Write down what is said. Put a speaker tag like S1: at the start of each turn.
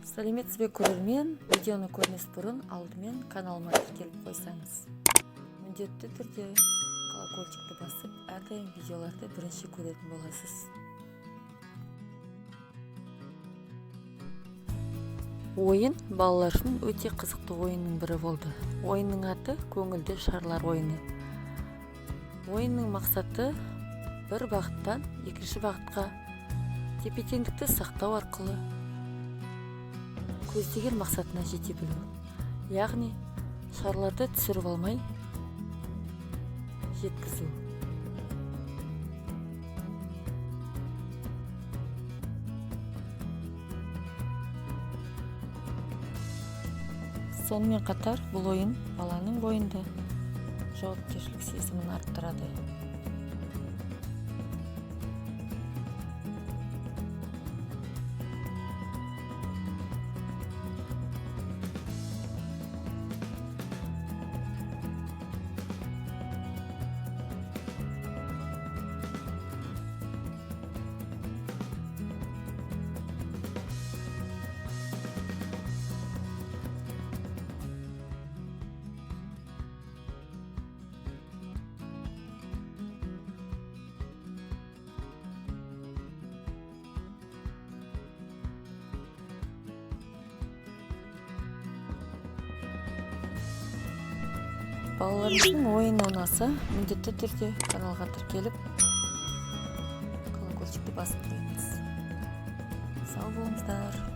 S1: Сәлеметсіз бе көрермен, видеоны көрмес бұрын алдымен каналыма тіркеліп қойсаңыз. Міндетті түрде колокольчикті басып, әрдайым видеоларды бірінші көретін боласыз. Ойын балалар үшін өте қызықты ойынның бірі болды. Ойынның аты көңілді шарлар ойыны. Ойынның мақсаты бір бағыттан екінші бағытқа тепе-теңдікті сақтау арқылы көздеген мақсатына жете білу. Яғни шарларды түсіріп алмай жеткізу. Сонымен қатар бұл ойын баланың бойында жауапкершілік сезімін арттырады. Балалардың ойыны ұнаса, міндетті түрде каналға тіркеліп, колокольчикті басып қойыңыз. Сау болыңыздар.